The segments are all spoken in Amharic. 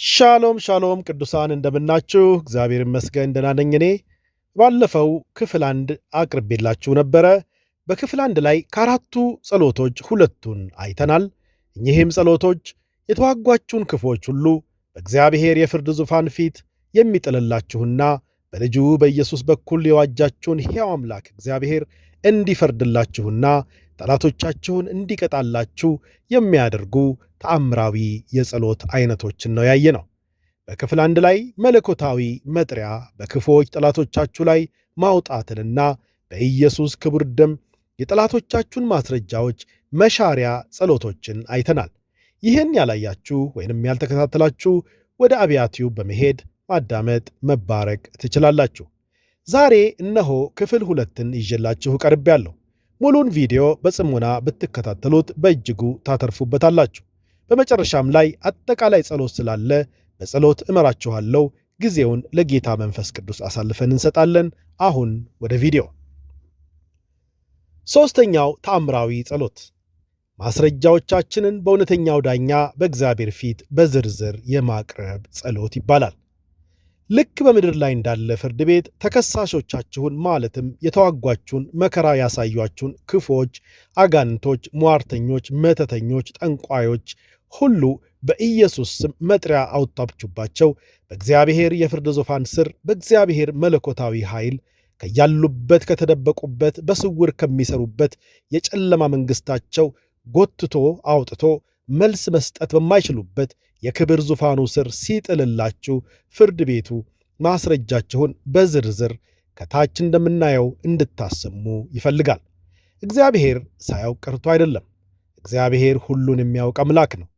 ሻሎም ሻሎም ቅዱሳን እንደምናችሁ። እግዚአብሔር ይመስገን ደህና ነኝ። እኔ ባለፈው ክፍል 1 አቅርቤላችሁ ነበረ። በክፍል 1 ላይ ከአራቱ ጸሎቶች ሁለቱን አይተናል። እኚህም ጸሎቶች የተዋጓችሁን ክፎች ሁሉ በእግዚአብሔር የፍርድ ዙፋን ፊት የሚጥልላችሁና በልጁ በኢየሱስ በኩል የዋጃችሁን ሕያው አምላክ እግዚአብሔር እንዲፈርድላችሁና ጠላቶቻችሁን እንዲቀጣላችሁ የሚያደርጉ ተአምራዊ የጸሎት አይነቶችን ነው ያየነው። በክፍል 1 ላይ መለኮታዊ መጥሪያ በክፉዎች ጠላቶቻችሁ ላይ ማውጣትንና በኢየሱስ ክቡር ደም የጠላቶቻችሁን ማስረጃዎች መሻሪያ ጸሎቶችን አይተናል። ይህን ያላያችሁ ወይንም ያልተከታተላችሁ ወደ አብያቲዩብ በመሄድ ማዳመጥ መባረክ ትችላላችሁ። ዛሬ እነሆ ክፍል 2ን ይዤላችሁ ቀርቤያለሁ። ሙሉን ቪዲዮ በጽሞና ብትከታተሉት በእጅጉ ታተርፉበታላችሁ። በመጨረሻም ላይ አጠቃላይ ጸሎት ስላለ በጸሎት እመራችኋለሁ። ጊዜውን ለጌታ መንፈስ ቅዱስ አሳልፈን እንሰጣለን። አሁን ወደ ቪዲዮ። ሦስተኛው ተአምራዊ ጸሎት ማስረጃዎቻችንን በእውነተኛው ዳኛ በእግዚአብሔር ፊት በዝርዝር የማቅረብ ጸሎት ይባላል። ልክ በምድር ላይ እንዳለ ፍርድ ቤት ተከሳሾቻችሁን ማለትም የተዋጓችሁን መከራ ያሳዩአችሁን ክፉዎች፣ አጋንንቶች፣ ሟርተኞች፣ መተተኞች፣ ጠንቋዮች ሁሉ በኢየሱስ ስም መጥሪያ አውጣችሁባቸው በእግዚአብሔር የፍርድ ዙፋን ስር በእግዚአብሔር መለኮታዊ ኃይል ከያሉበት ከተደበቁበት በስውር ከሚሰሩበት የጨለማ መንግሥታቸው ጎትቶ አውጥቶ መልስ መስጠት በማይችሉበት የክብር ዙፋኑ ስር ሲጥልላችሁ ፍርድ ቤቱ ማስረጃችሁን በዝርዝር ከታች እንደምናየው እንድታሰሙ ይፈልጋል። እግዚአብሔር ሳያውቅ ቀርቶ አይደለም። እግዚአብሔር ሁሉን የሚያውቅ አምላክ ነው።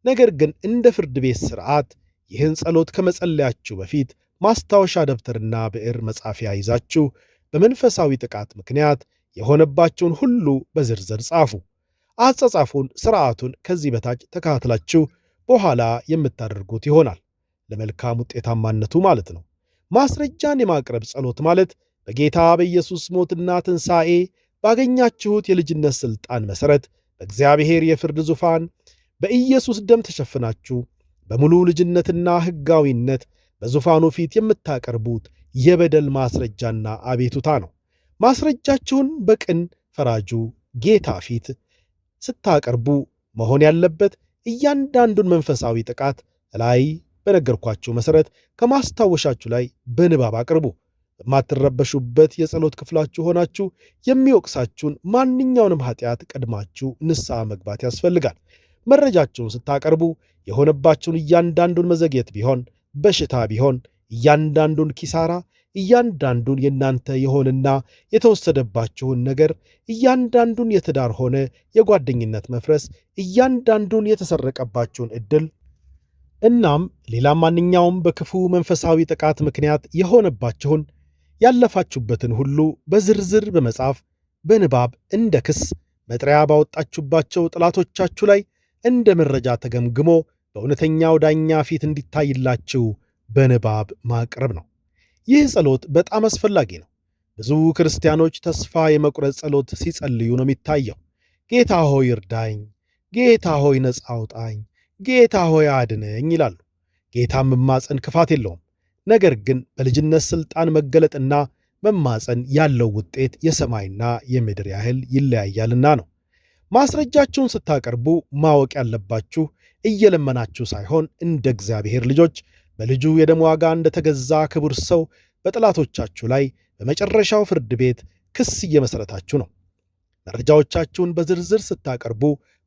ነገር ግን እንደ ፍርድ ቤት ሥርዓት ይህን ጸሎት ከመጸለያችሁ በፊት ማስታወሻ ደብተርና ብዕር መጻፊያ ይዛችሁ በመንፈሳዊ ጥቃት ምክንያት የሆነባችሁን ሁሉ በዝርዝር ጻፉ። አጻጻፉን ሥርዓቱን ከዚህ በታች ተከታትላችሁ በኋላ የምታደርጉት ይሆናል፣ ለመልካም ውጤታማነቱ ማለት ነው። ማስረጃን የማቅረብ ጸሎት ማለት በጌታ በኢየሱስ ሞትና ትንሣኤ ባገኛችሁት የልጅነት ሥልጣን መሠረት በእግዚአብሔር የፍርድ ዙፋን በኢየሱስ ደም ተሸፍናችሁ በሙሉ ልጅነትና ሕጋዊነት በዙፋኑ ፊት የምታቀርቡት የበደል ማስረጃና አቤቱታ ነው። ማስረጃችሁን በቅን ፈራጁ ጌታ ፊት ስታቀርቡ መሆን ያለበት እያንዳንዱን መንፈሳዊ ጥቃት ላይ በነገርኳችሁ መሠረት ከማስታወሻችሁ ላይ በንባብ አቅርቡ። በማትረበሹበት የጸሎት ክፍላችሁ ሆናችሁ የሚወቅሳችሁን ማንኛውንም ኃጢአት ቀድማችሁ ንስሐ መግባት ያስፈልጋል። መረጃችሁን ስታቀርቡ የሆነባችሁን እያንዳንዱን መዘግየት ቢሆን፣ በሽታ ቢሆን፣ እያንዳንዱን ኪሳራ፣ እያንዳንዱን የእናንተ የሆነና የተወሰደባችሁን ነገር፣ እያንዳንዱን የትዳር ሆነ የጓደኝነት መፍረስ፣ እያንዳንዱን የተሰረቀባችሁን ዕድል እናም ሌላ ማንኛውም በክፉ መንፈሳዊ ጥቃት ምክንያት የሆነባችሁን ያለፋችሁበትን ሁሉ በዝርዝር በመጻፍ በንባብ እንደ ክስ መጥሪያ ባወጣችሁባቸው ጠላቶቻችሁ ላይ እንደ መረጃ ተገምግሞ በእውነተኛው ዳኛ ፊት እንዲታይላችሁ በንባብ ማቅረብ ነው። ይህ ጸሎት በጣም አስፈላጊ ነው። ብዙ ክርስቲያኖች ተስፋ የመቁረጥ ጸሎት ሲጸልዩ ነው የሚታየው። ጌታ ሆይ እርዳኝ፣ ጌታ ሆይ ነጻ አውጣኝ፣ ጌታ ሆይ አድነኝ ይላሉ። ጌታን መማፀን ክፋት የለውም። ነገር ግን በልጅነት ሥልጣን መገለጥና መማፀን ያለው ውጤት የሰማይና የምድር ያህል ይለያያልና ነው። ማስረጃችሁን ስታቀርቡ ማወቅ ያለባችሁ እየለመናችሁ ሳይሆን እንደ እግዚአብሔር ልጆች በልጁ የደም ዋጋ እንደተገዛ ክቡር ሰው በጠላቶቻችሁ ላይ በመጨረሻው ፍርድ ቤት ክስ እየመሠረታችሁ ነው። መረጃዎቻችሁን በዝርዝር ስታቀርቡ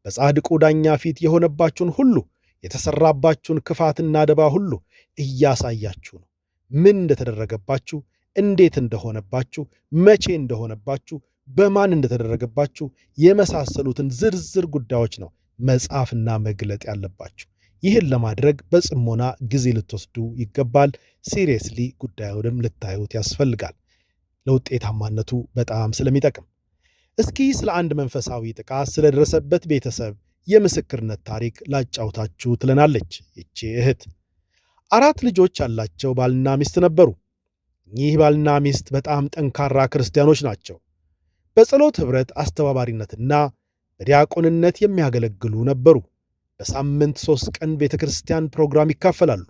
በጻድቁ ዳኛ ፊት የሆነባችሁን ሁሉ፣ የተሠራባችሁን ክፋትና ደባ ሁሉ እያሳያችሁ ነው። ምን እንደተደረገባችሁ፣ እንዴት እንደሆነባችሁ፣ መቼ እንደሆነባችሁ፣ በማን እንደተደረገባችሁ የመሳሰሉትን ዝርዝር ጉዳዮች ነው መጻፍና መግለጥ ያለባችሁ። ይህን ለማድረግ በጽሞና ጊዜ ልትወስዱ ይገባል። ሲሪየስሊ ጉዳዩንም ልታዩት ያስፈልጋል፣ ለውጤታማነቱ በጣም ስለሚጠቅም። እስኪ ስለ አንድ መንፈሳዊ ጥቃት ስለደረሰበት ቤተሰብ የምስክርነት ታሪክ ላጫውታችሁ ትለናለች ይቺ እህት። 4 ልጆች ያላቸው ባልና ሚስት ነበሩ። እኚህ ባልና ሚስት በጣም ጠንካራ ክርስቲያኖች ናቸው። በጸሎት ኅብረት አስተባባሪነትና በዲያቆንነት የሚያገለግሉ ነበሩ። በሳምንት 3 ቀን ቤተ ክርስቲያን ፕሮግራም ይካፈላሉ፣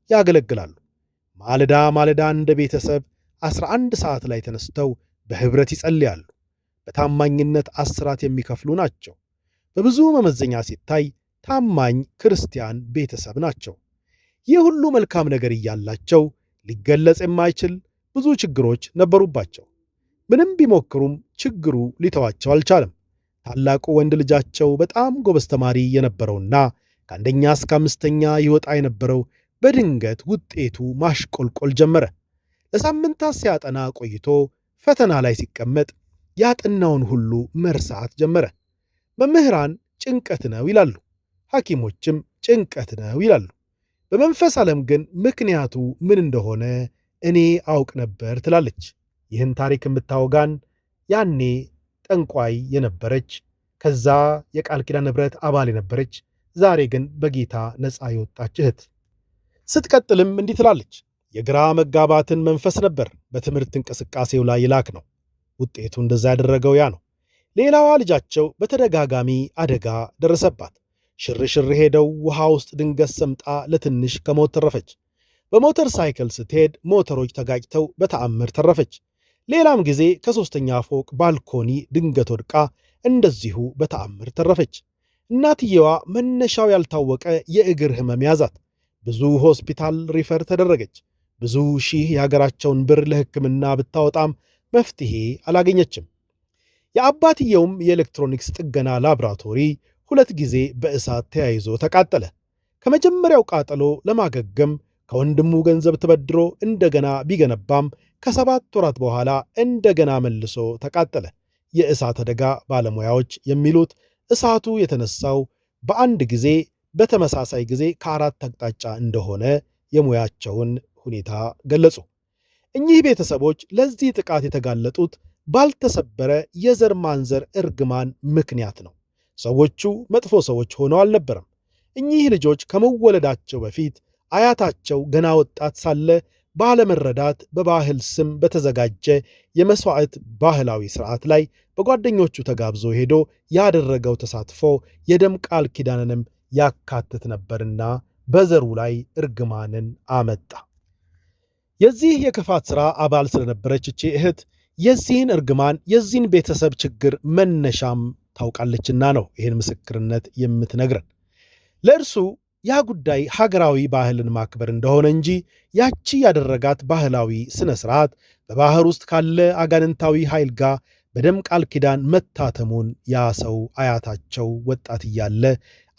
ያገለግላሉ። ማለዳ ማለዳ እንደ ቤተሰብ 11 ሰዓት ላይ ተነስተው በኅብረት ይጸልያሉ። በታማኝነት አስራት የሚከፍሉ ናቸው። በብዙ መመዘኛ ሲታይ ታማኝ ክርስቲያን ቤተሰብ ናቸው። ይህ ሁሉ መልካም ነገር እያላቸው ሊገለጽ የማይችል ብዙ ችግሮች ነበሩባቸው። ምንም ቢሞክሩም ችግሩ ሊተዋቸው አልቻለም። ታላቁ ወንድ ልጃቸው በጣም ጎበዝ ተማሪ የነበረውና ከአንደኛ እስከ 5ኛ ይወጣ የነበረው በድንገት ውጤቱ ማሽቆልቆል ጀመረ። ለሳምንታት ሲያጠና ቆይቶ ፈተና ላይ ሲቀመጥ ያጠናውን ሁሉ መርሳት ጀመረ። መምህራን ጭንቀት ነው ይላሉ፣ ሐኪሞችም ጭንቀት ነው ይላሉ። በመንፈስ ዓለም ግን ምክንያቱ ምን እንደሆነ እኔ አውቅ ነበር ትላለች። ይህን ታሪክ የምታወጋን ያኔ ጠንቋይ የነበረች ከዛ የቃል ኪዳን ኅብረት አባል የነበረች ዛሬ ግን በጌታ ነፃ የወጣች እህት ስትቀጥልም እንዲህ ትላለች። የግራ መጋባትን መንፈስ ነበር በትምህርት እንቅስቃሴው ላይ ይላክ ነው። ውጤቱ እንደዛ ያደረገው ያ ነው። ሌላዋ ልጃቸው በተደጋጋሚ አደጋ ደረሰባት። ሽርሽር ሄደው ውሃ ውስጥ ድንገት ሰምጣ ለትንሽ ከሞት ተረፈች። በሞተር ሳይክል ስትሄድ ሞተሮች ተጋጭተው በተአምር ተረፈች። ሌላም ጊዜ ከ3ኛ ፎቅ ባልኮኒ ድንገት ወድቃ እንደዚሁ በተአምር ተረፈች። እናትየዋ መነሻው ያልታወቀ የእግር ህመም ያዛት። ብዙ ሆስፒታል ሪፈር ተደረገች። ብዙ ሺህ የሀገራቸውን ብር ለሕክምና ብታወጣም መፍትሄ አላገኘችም። የአባትየውም የኤሌክትሮኒክስ ጥገና ላብራቶሪ 2 ጊዜ በእሳት ተያይዞ ተቃጠለ። ከመጀመሪያው ቃጠሎ ለማገገም ከወንድሙ ገንዘብ ተበድሮ እንደገና ቢገነባም ከ7 ወራት በኋላ እንደገና መልሶ ተቃጠለ። የእሳት አደጋ ባለሙያዎች የሚሉት እሳቱ የተነሳው በአንድ ጊዜ በተመሳሳይ ጊዜ ከ4 አቅጣጫ እንደሆነ የሙያቸውን ሁኔታ ገለጹ። እኚህ ቤተሰቦች ለዚህ ጥቃት የተጋለጡት ባልተሰበረ የዘር ማንዘር እርግማን ምክንያት ነው። ሰዎቹ መጥፎ ሰዎች ሆነው አልነበረም። እኚህ ልጆች ከመወለዳቸው በፊት አያታቸው ገና ወጣት ሳለ ባለመረዳት በባህል ስም በተዘጋጀ የመሥዋዕት ባህላዊ ሥርዓት ላይ በጓደኞቹ ተጋብዞ ሄዶ ያደረገው ተሳትፎ የደም ቃል ኪዳንንም ያካትት ነበርና በዘሩ ላይ እርግማንን አመጣ። የዚህ የክፋት ሥራ አባል ስለነበረች እቺ እህት የዚህን እርግማን የዚህን ቤተሰብ ችግር መነሻም ታውቃለችና ነው ይህን ምስክርነት የምትነግረን። ለእርሱ ያ ጉዳይ ሀገራዊ ባህልን ማክበር እንደሆነ እንጂ ያቺ ያደረጋት ባህላዊ ስነ ስርዓት በባህር ውስጥ ካለ አጋንንታዊ ኃይል ጋር በደም ቃል ኪዳን መታተሙን ያ ሰው አያታቸው ወጣት እያለ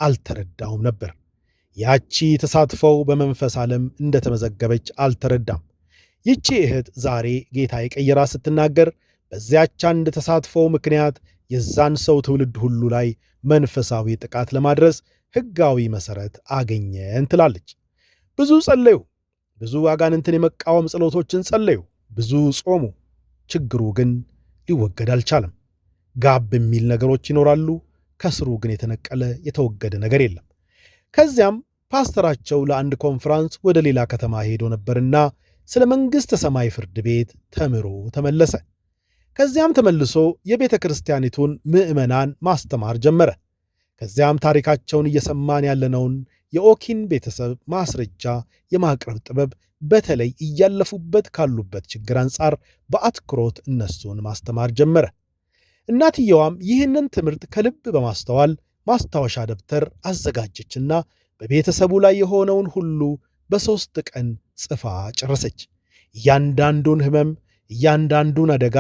አልተረዳውም ነበር። ያቺ ተሳትፈው በመንፈስ ዓለም እንደተመዘገበች አልተረዳም። ይቺ እህት ዛሬ ጌታ የቀየራ ስትናገር በዚያች አንድ ተሳትፈው ምክንያት የዛን ሰው ትውልድ ሁሉ ላይ መንፈሳዊ ጥቃት ለማድረስ ሕጋዊ መሠረት አገኘን ትላለች። ብዙ ጸለዩ፣ ብዙ አጋንንትን የመቃወም ጸሎቶችን ጸለዩ፣ ብዙ ጾሙ። ችግሩ ግን ሊወገድ አልቻለም። ጋብ የሚል ነገሮች ይኖራሉ፣ ከስሩ ግን የተነቀለ የተወገደ ነገር የለም። ከዚያም ፓስተራቸው ለአንድ ኮንፈራንስ ወደ ሌላ ከተማ ሄዶ ነበርና ስለ መንግሥተ ሰማይ ፍርድ ቤት ተምሮ ተመለሰ። ከዚያም ተመልሶ የቤተ ክርስቲያኒቱን ምዕመናን ማስተማር ጀመረ። ከዚያም ታሪካቸውን እየሰማን ያለነውን የኦኪን ቤተሰብ ማስረጃ የማቅረብ ጥበብ በተለይ እያለፉበት ካሉበት ችግር አንጻር በአትኩሮት እነሱን ማስተማር ጀመረ። እናትየዋም ይህንን ትምህርት ከልብ በማስተዋል ማስታወሻ ደብተር አዘጋጀችና በቤተሰቡ ላይ የሆነውን ሁሉ በ3 ቀን ጽፋ ጨረሰች። እያንዳንዱን ሕመም፣ እያንዳንዱን አደጋ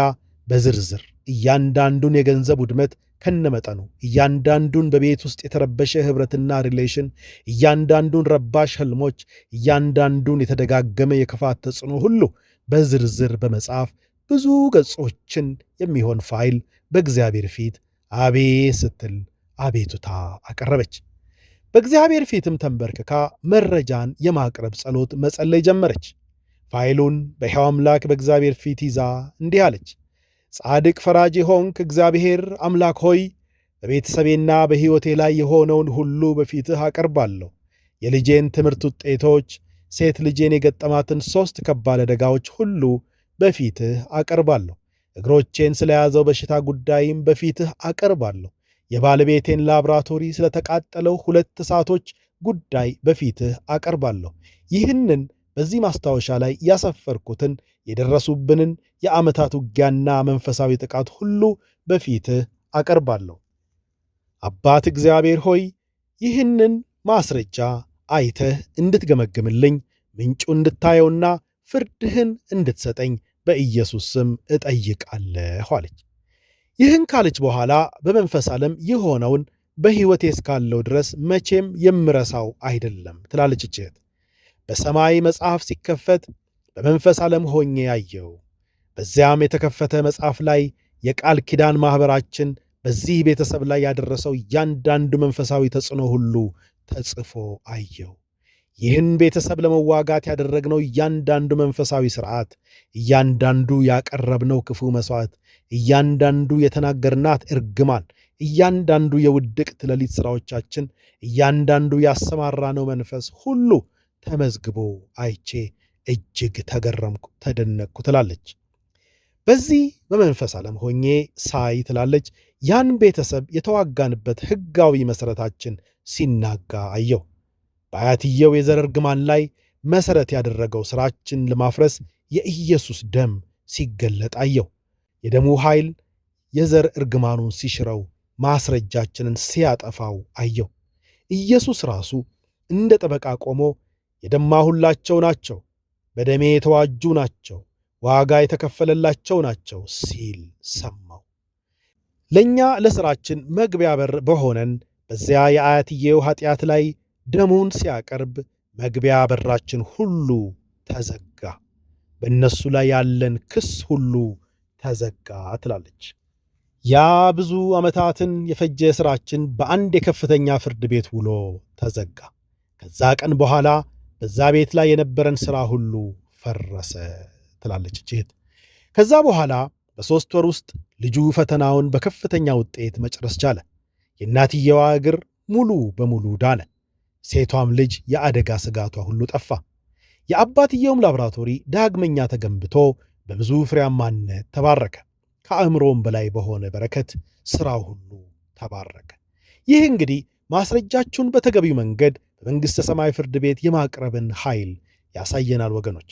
በዝርዝር፣ እያንዳንዱን የገንዘብ ውድመት ከነመጠኑ፣ እያንዳንዱን በቤት ውስጥ የተረበሸ ኅብረትና ሪሌሽን፣ እያንዳንዱን ረባሽ ሕልሞች፣ እያንዳንዱን የተደጋገመ የክፋት ተጽዕኖ ሁሉ በዝርዝር በመጻፍ ብዙ ገጾችን የሚሆን ፋይል በእግዚአብሔር ፊት አቤት ስትል አቤቱታ አቀረበች። በእግዚአብሔር ፊትም ተንበርክካ መረጃን የማቅረብ ጸሎት መጸለይ ጀመረች። ፋይሉን በሕያው አምላክ በእግዚአብሔር ፊት ይዛ እንዲህ አለች። ጻድቅ ፈራጅ ሆንክ እግዚአብሔር አምላክ ሆይ በቤተሰቤና በሕይወቴ ላይ የሆነውን ሁሉ በፊትህ አቀርባለሁ። የልጄን ትምህርት ውጤቶች፣ ሴት ልጄን የገጠማትን 3 ከባድ አደጋዎች ሁሉ በፊትህ አቀርባለሁ። እግሮቼን ስለያዘው በሽታ ጉዳይም በፊትህ አቀርባለሁ። የባለቤቴን ላብራቶሪ ስለተቃጠለው 2 እሳቶች ጉዳይ በፊትህ አቀርባለሁ። ይህንን በዚህ ማስታወሻ ላይ ያሰፈርኩትን የደረሱብንን የዓመታት ውጊያና መንፈሳዊ ጥቃት ሁሉ በፊትህ አቀርባለሁ። አባት እግዚአብሔር ሆይ ይህንን ማስረጃ አይተህ እንድትገመግምልኝ፣ ምንጩ እንድታየውና ፍርድህን እንድትሰጠኝ በኢየሱስ ስም እጠይቃለሁ አለች። ይህን ካለች በኋላ በመንፈስ ዓለም የሆነውን በሕይወቴ እስካለው ድረስ መቼም የምረሳው አይደለም ትላለች እህት። በሰማይ መጽሐፍ ሲከፈት በመንፈስ ዓለም ሆኜ ያየው። በዚያም የተከፈተ መጽሐፍ ላይ የቃል ኪዳን ማኅበራችን በዚህ ቤተሰብ ላይ ያደረሰው እያንዳንዱ መንፈሳዊ ተጽዕኖ ሁሉ ተጽፎ አየው። ይህን ቤተሰብ ለመዋጋት ያደረግነው እያንዳንዱ መንፈሳዊ ሥርዓት፣ እያንዳንዱ ያቀረብነው ክፉ መሥዋዕት፣ እያንዳንዱ የተናገርናት እርግማን፣ እያንዳንዱ የውድቅት ሌሊት ሥራዎቻችን፣ እያንዳንዱ ያሰማራነው መንፈስ ሁሉ ተመዝግቦ አይቼ እጅግ ተገረምኩ፣ ተደነቅኩ ትላለች። በዚህ በመንፈስ ዓለም ሆኜ ሳይ ትላለች ያን ቤተሰብ የተዋጋንበት ሕጋዊ መሠረታችን ሲናጋ አየው። በአያትየው የዘር እርግማን ላይ መሠረት ያደረገው ሥራችን ለማፍረስ የኢየሱስ ደም ሲገለጥ አየው። የደሙ ኃይል የዘር እርግማኑን ሲሽረው፣ ማስረጃችንን ሲያጠፋው አየው። ኢየሱስ ራሱ እንደ ጠበቃ ቆሞ የደማሁላቸው ናቸው፣ በደሜ የተዋጁ ናቸው፣ ዋጋ የተከፈለላቸው ናቸው ሲል ሰማው። ለእኛ ለሥራችን መግቢያ በር በሆነን በዚያ የአያትየው ኃጢአት ላይ ደሙን ሲያቀርብ መግቢያ በራችን ሁሉ ተዘጋ። በእነሱ ላይ ያለን ክስ ሁሉ ተዘጋ ትላለች። ያ ብዙ ዓመታትን የፈጀ ሥራችን በአንድ የከፍተኛ ፍርድ ቤት ውሎ ተዘጋ። ከዛ ቀን በኋላ በዛ ቤት ላይ የነበረን ሥራ ሁሉ ፈረሰ ትላለች እህት። ከዛ በኋላ በ3 ወር ውስጥ ልጁ ፈተናውን በከፍተኛ ውጤት መጨረስ ቻለ። የእናትየዋ እግር ሙሉ በሙሉ ዳነ። ሴቷም ልጅ የአደጋ ስጋቷ ሁሉ ጠፋ። የአባትየውም ላብራቶሪ ዳግመኛ ተገንብቶ በብዙ ፍሬያማነት ተባረከ። ከአእምሮም በላይ በሆነ በረከት ሥራው ሁሉ ተባረከ። ይህ እንግዲህ ማስረጃችሁን በተገቢው መንገድ በመንግሥተ ሰማይ ፍርድ ቤት የማቅረብን ኃይል ያሳየናል። ወገኖች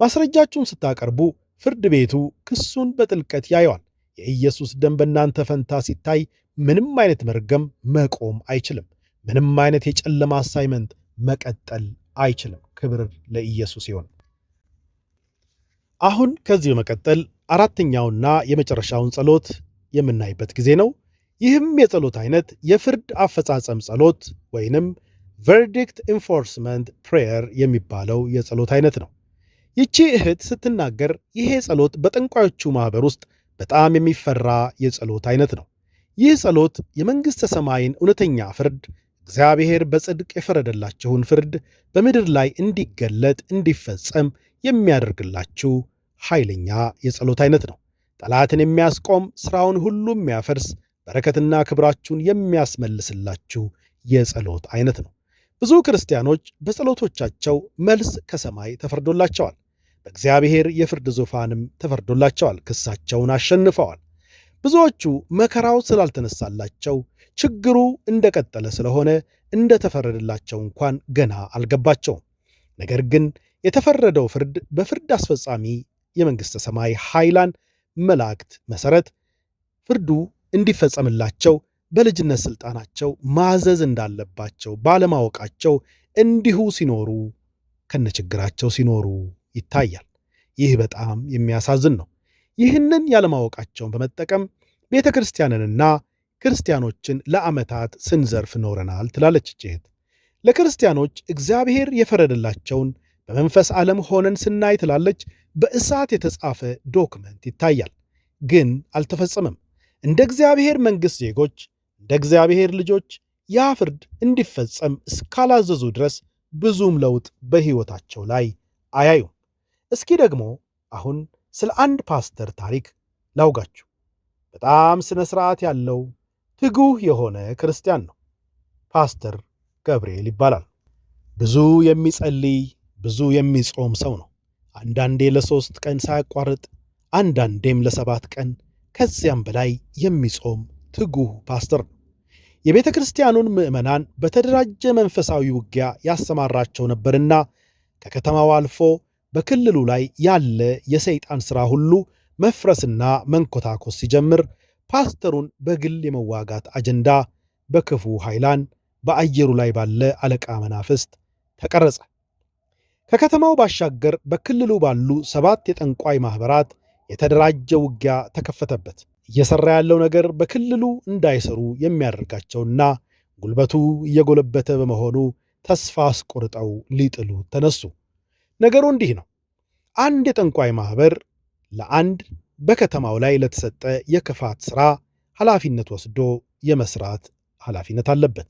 ማስረጃችሁን ስታቀርቡ ፍርድ ቤቱ ክሱን በጥልቀት ያየዋል። የኢየሱስ ደም በእናንተ ፈንታ ሲታይ ምንም አይነት መርገም መቆም አይችልም። ምንም አይነት የጨለማ አሳይመንት መቀጠል አይችልም። ክብር ለኢየሱስ ይሁን። አሁን ከዚህ በመቀጠል አራተኛውና የመጨረሻውን ጸሎት የምናይበት ጊዜ ነው። ይህም የጸሎት አይነት የፍርድ አፈጻጸም ጸሎት ወይንም ቨርዲክት ኢንፎርስመንት ፕሬየር የሚባለው የጸሎት አይነት ነው። ይቺ እህት ስትናገር ይሄ ጸሎት በጠንቋዮቹ ማኅበር ውስጥ በጣም የሚፈራ የጸሎት አይነት ነው። ይህ ጸሎት የመንግሥተ ሰማይን እውነተኛ ፍርድ፣ እግዚአብሔር በጽድቅ የፈረደላችሁን ፍርድ በምድር ላይ እንዲገለጥ እንዲፈጸም የሚያደርግላችሁ ኃይለኛ የጸሎት አይነት ነው። ጠላትን የሚያስቆም፣ ሥራውን ሁሉ የሚያፈርስ፣ በረከትና ክብራችሁን የሚያስመልስላችሁ የጸሎት አይነት ነው። ብዙ ክርስቲያኖች በጸሎቶቻቸው መልስ ከሰማይ ተፈርዶላቸዋል። በእግዚአብሔር የፍርድ ዙፋንም ተፈርዶላቸዋል። ክሳቸውን አሸንፈዋል። ብዙዎቹ መከራው ስላልተነሳላቸው ችግሩ እንደቀጠለ ስለሆነ እንደተፈረደላቸው እንኳን ገና አልገባቸውም። ነገር ግን የተፈረደው ፍርድ በፍርድ አስፈጻሚ የመንግሥተ ሰማይ ኃይላን መላእክት መሠረት ፍርዱ እንዲፈጸምላቸው በልጅነት ሥልጣናቸው ማዘዝ እንዳለባቸው ባለማወቃቸው እንዲሁ ሲኖሩ ከነችግራቸው ሲኖሩ ይታያል። ይህ በጣም የሚያሳዝን ነው። ይህንን ያለማወቃቸውን በመጠቀም ቤተ ክርስቲያንንና ክርስቲያኖችን ለዓመታት ስንዘርፍ ኖረናል ትላለች እህት። ለክርስቲያኖች እግዚአብሔር የፈረደላቸውን በመንፈስ ዓለም ሆነን ስናይ ትላለች በእሳት የተጻፈ ዶክመንት ይታያል፣ ግን አልተፈጸመም። እንደ እግዚአብሔር መንግሥት ዜጎች፣ እንደ እግዚአብሔር ልጆች ያ ፍርድ እንዲፈጸም እስካላዘዙ ድረስ ብዙም ለውጥ በሕይወታቸው ላይ አያዩም። እስኪ ደግሞ አሁን ስለ አንድ ፓስተር ታሪክ ላውጋችሁ። በጣም ሥነ ሥርዓት ያለው ትጉህ የሆነ ክርስቲያን ነው። ፓስተር ገብርኤል ይባላል። ብዙ የሚጸልይ ብዙ የሚጾም ሰው ነው። አንዳንዴ ለ3 ቀን ሳያቋርጥ፣ አንዳንዴም ለ7 ቀን ከዚያም በላይ የሚጾም ትጉህ ፓስተር ነው። የቤተ ክርስቲያኑን ምዕመናን በተደራጀ መንፈሳዊ ውጊያ ያሰማራቸው ነበርና ከከተማው አልፎ በክልሉ ላይ ያለ የሰይጣን ሥራ ሁሉ መፍረስና መንኮታኮስ ሲጀምር ፓስተሩን በግል የመዋጋት አጀንዳ በክፉ ኃይላን በአየሩ ላይ ባለ አለቃ መናፍስት ተቀረጸ። ከከተማው ባሻገር በክልሉ ባሉ 7 የጠንቋይ ማኅበራት የተደራጀ ውጊያ ተከፈተበት። እየሠራ ያለው ነገር በክልሉ እንዳይሰሩ የሚያደርጋቸውና ጉልበቱ እየጎለበተ በመሆኑ ተስፋ አስቆርጠው ሊጥሉ ተነሱ። ነገሩ እንዲህ ነው። አንድ የጠንቋይ ማኅበር ለአንድ በከተማው ላይ ለተሰጠ የክፋት ሥራ ኃላፊነት ወስዶ የመሥራት ኃላፊነት አለበት።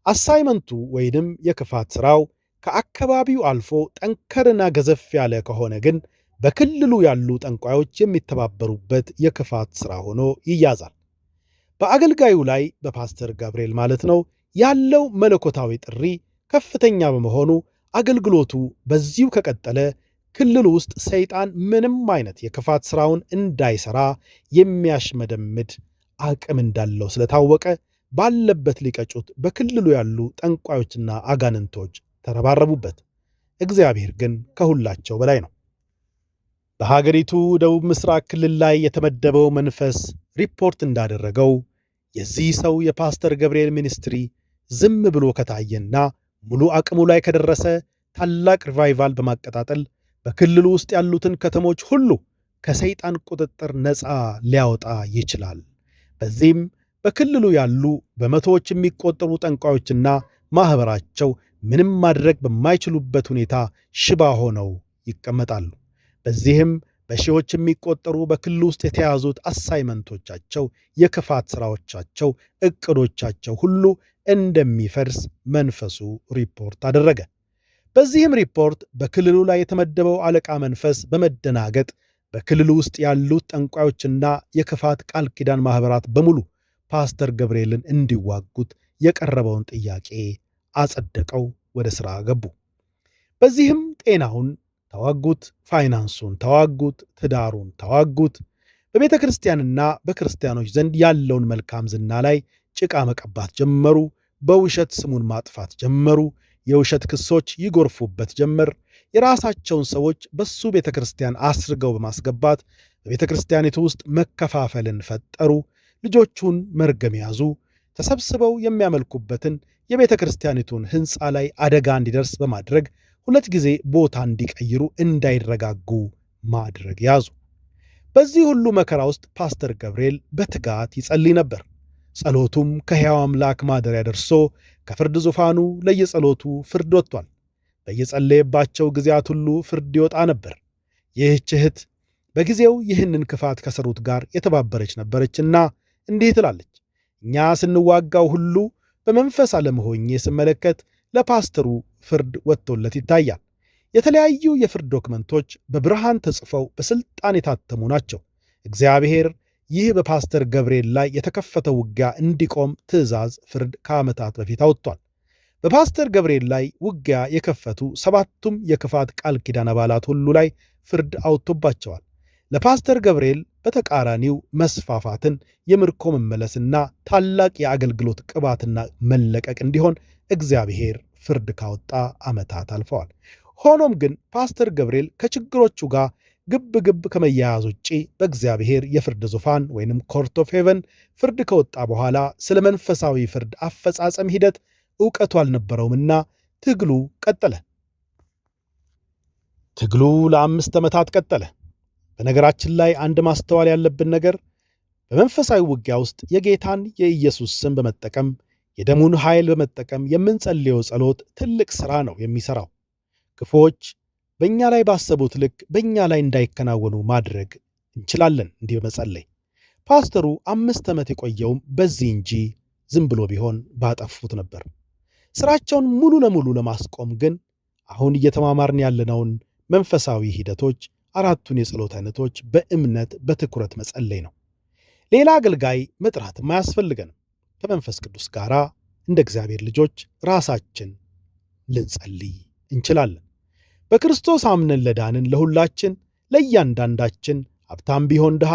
አሳይመንቱ ወይንም የክፋት ሥራው ከአካባቢው አልፎ ጠንከርና ገዘፍ ያለ ከሆነ ግን በክልሉ ያሉ ጠንቋዮች የሚተባበሩበት የክፋት ሥራ ሆኖ ይያዛል። በአገልጋዩ ላይ በፓስተር ገብርኤል ማለት ነው ያለው መለኮታዊ ጥሪ ከፍተኛ በመሆኑ አገልግሎቱ በዚሁ ከቀጠለ ክልሉ ውስጥ ሰይጣን ምንም አይነት የክፋት ሥራውን እንዳይሠራ የሚያሽመደምድ አቅም እንዳለው ስለታወቀ ባለበት ሊቀጩት በክልሉ ያሉ ጠንቋዮችና አጋንንቶች ተረባረቡበት። እግዚአብሔር ግን ከሁላቸው በላይ ነው። በሀገሪቱ ደቡብ ምስራቅ ክልል ላይ የተመደበው መንፈስ ሪፖርት እንዳደረገው የዚህ ሰው የፓስተር ገብርኤል ሚኒስትሪ ዝም ብሎ ከታየና ሙሉ አቅሙ ላይ ከደረሰ ታላቅ ሪቫይቫል በማቀጣጠል በክልሉ ውስጥ ያሉትን ከተሞች ሁሉ ከሰይጣን ቁጥጥር ነፃ ሊያወጣ ይችላል። በዚህም በክልሉ ያሉ በመቶዎች የሚቆጠሩ ጠንቋዮችና ማኅበራቸው ምንም ማድረግ በማይችሉበት ሁኔታ ሽባ ሆነው ይቀመጣሉ። በዚህም በሺዎች የሚቆጠሩ በክልሉ ውስጥ የተያዙት አሳይመንቶቻቸው፣ የክፋት ሥራዎቻቸው፣ ዕቅዶቻቸው ሁሉ እንደሚፈርስ መንፈሱ ሪፖርት አደረገ። በዚህም ሪፖርት በክልሉ ላይ የተመደበው አለቃ መንፈስ በመደናገጥ በክልሉ ውስጥ ያሉት ጠንቋዮችና የክፋት ቃል ኪዳን ማኅበራት በሙሉ ፓስተር ገብርኤልን እንዲዋጉት የቀረበውን ጥያቄ አጸደቀው፣ ወደ ሥራ ገቡ። በዚህም ጤናውን ተዋጉት፣ ፋይናንሱን ተዋጉት፣ ትዳሩን ተዋጉት። በቤተ ክርስቲያንና በክርስቲያኖች ዘንድ ያለውን መልካም ዝና ላይ ጭቃ መቀባት ጀመሩ። በውሸት ስሙን ማጥፋት ጀመሩ። የውሸት ክሶች ይጎርፉበት ጀመር። የራሳቸውን ሰዎች በሱ ቤተ ክርስቲያን አስርገው በማስገባት በቤተ ክርስቲያኒቱ ውስጥ መከፋፈልን ፈጠሩ። ልጆቹን መርገም ያዙ። ተሰብስበው የሚያመልኩበትን የቤተ ክርስቲያኒቱን ሕንፃ ላይ አደጋ እንዲደርስ በማድረግ 2 ጊዜ ቦታ እንዲቀይሩ እንዳይረጋጉ ማድረግ ያዙ። በዚህ ሁሉ መከራ ውስጥ ፓስተር ገብርኤል በትጋት ይጸልይ ነበር። ጸሎቱም ከሕያው አምላክ ማደሪያ ደርሶ ከፍርድ ዙፋኑ ለየጸሎቱ ፍርድ ወጥቷል። በየጸለየባቸው ጊዜያት ሁሉ ፍርድ ይወጣ ነበር። ይህች እህት በጊዜው ይህንን ክፋት ከሰሩት ጋር የተባበረች ነበረችና እንዲህ ትላለች። እኛ ስንዋጋው ሁሉ በመንፈስ ዓለም ሆኜ ስመለከት ለፓስተሩ ፍርድ ወጥቶለት ይታያል። የተለያዩ የፍርድ ዶክመንቶች በብርሃን ተጽፈው በሥልጣን የታተሙ ናቸው። እግዚአብሔር ይህ በፓስተር ገብርኤል ላይ የተከፈተው ውጊያ እንዲቆም ትእዛዝ ፍርድ ከዓመታት በፊት አውጥቷል። በፓስተር ገብርኤል ላይ ውጊያ የከፈቱ 7ቱም የክፋት ቃል ኪዳን አባላት ሁሉ ላይ ፍርድ አውጥቶባቸዋል። ለፓስተር ገብርኤል በተቃራኒው መስፋፋትን፣ የምርኮ መመለስና ታላቅ የአገልግሎት ቅባትና መለቀቅ እንዲሆን እግዚአብሔር ፍርድ ካወጣ ዓመታት አልፈዋል። ሆኖም ግን ፓስተር ገብርኤል ከችግሮቹ ጋር ግብ ግብ ከመያያዝ ውጪ በእግዚአብሔር የፍርድ ዙፋን ወይንም ኮርት ኦፍ ሄቨን ፍርድ ከወጣ በኋላ ስለ መንፈሳዊ ፍርድ አፈጻጸም ሂደት ዕውቀቱ አልነበረውምና ትግሉ ቀጠለ። ትግሉ ለ5 ዓመታት ቀጠለ። በነገራችን ላይ አንድ ማስተዋል ያለብን ነገር በመንፈሳዊ ውጊያ ውስጥ የጌታን የኢየሱስ ስም በመጠቀም የደሙን ኃይል በመጠቀም የምንጸልየው ጸሎት ትልቅ ሥራ ነው የሚሠራው። ክፉዎች በእኛ ላይ ባሰቡት ልክ በእኛ ላይ እንዳይከናወኑ ማድረግ እንችላለን። እንዲህ በመጸለይ ፓስተሩ 5 ዓመት የቆየውም በዚህ እንጂ ዝም ብሎ ቢሆን ባጠፉት ነበር። ሥራቸውን ሙሉ ለሙሉ ለማስቆም ግን አሁን እየተማማርን ያለነውን መንፈሳዊ ሂደቶች 4ቱን የጸሎት አይነቶች በእምነት በትኩረት መጸለይ ነው። ሌላ አገልጋይ መጥራትም አያስፈልገንም። ከመንፈስ ቅዱስ ጋር እንደ እግዚአብሔር ልጆች ራሳችን ልንጸልይ እንችላለን። በክርስቶስ አምነን ለዳንን ለሁላችን ለእያንዳንዳችን ሀብታም ቢሆን ድሃ፣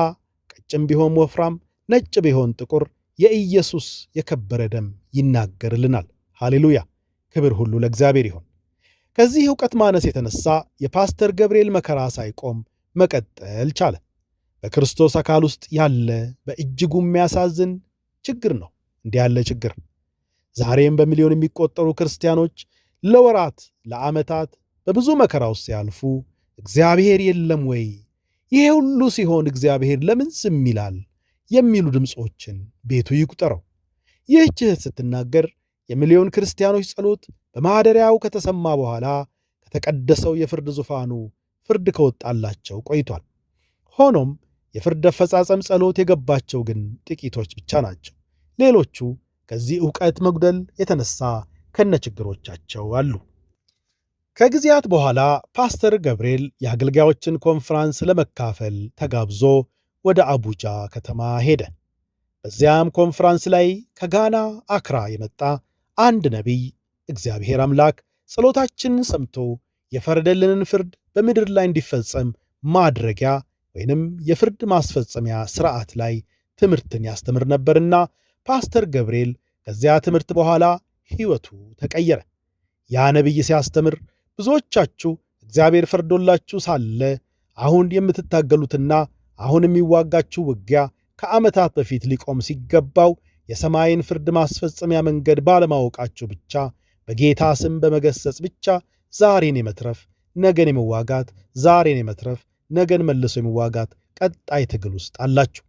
ቀጭን ቢሆን ወፍራም፣ ነጭ ቢሆን ጥቁር የኢየሱስ የከበረ ደም ይናገርልናል። ሃሌሉያ! ክብር ሁሉ ለእግዚአብሔር ይሁን። ከዚህ ዕውቀት ማነስ የተነሳ የፓስተር ገብርኤል መከራ ሳይቆም መቀጠል ቻለ። በክርስቶስ አካል ውስጥ ያለ በእጅጉ የሚያሳዝን ችግር ነው። እንዲህ ያለ ችግር ዛሬም በሚሊዮን የሚቆጠሩ ክርስቲያኖች ለወራት ለዓመታት በብዙ መከራ ውስጥ ሲያልፉ እግዚአብሔር የለም ወይ? ይሄ ሁሉ ሲሆን እግዚአብሔር ለምን ዝም ይላል? የሚሉ ድምፆችን ቤቱ ይቁጠረው። ይህች እህት ስትናገር የሚሊዮን ክርስቲያኖች ጸሎት በማደሪያው ከተሰማ በኋላ ከተቀደሰው የፍርድ ዙፋኑ ፍርድ ከወጣላቸው ቆይቷል። ሆኖም የፍርድ አፈጻጸም ጸሎት የገባቸው ግን ጥቂቶች ብቻ ናቸው። ሌሎቹ ከዚህ ዕውቀት መጉደል የተነሳ ከነችግሮቻቸው አሉ። ከጊዜያት በኋላ ፓስተር ገብርኤል የአገልጋዮችን ኮንፈረንስ ለመካፈል ተጋብዞ ወደ አቡጃ ከተማ ሄደ። በዚያም ኮንፈረንስ ላይ ከጋና አክራ የመጣ አንድ ነቢይ እግዚአብሔር አምላክ ጸሎታችንን ሰምቶ የፈረደልንን ፍርድ በምድር ላይ እንዲፈጸም ማድረጊያ ወይንም የፍርድ ማስፈጸሚያ ሥርዓት ላይ ትምህርትን ያስተምር ነበርና ፓስተር ገብርኤል ከዚያ ትምህርት በኋላ ሕይወቱ ተቀየረ። ያ ነቢይ ሲያስተምር ብዙዎቻችሁ እግዚአብሔር ፈርዶላችሁ ሳለ አሁን የምትታገሉትና አሁን የሚዋጋችሁ ውጊያ ከዓመታት በፊት ሊቆም ሲገባው የሰማይን ፍርድ ማስፈጸሚያ መንገድ ባለማወቃችሁ ብቻ በጌታ ስም በመገሰጽ ብቻ ዛሬን የመትረፍ ነገን የመዋጋት ዛሬን የመትረፍ ነገን መልሶ የመዋጋት ቀጣይ ትግል ውስጥ አላችሁ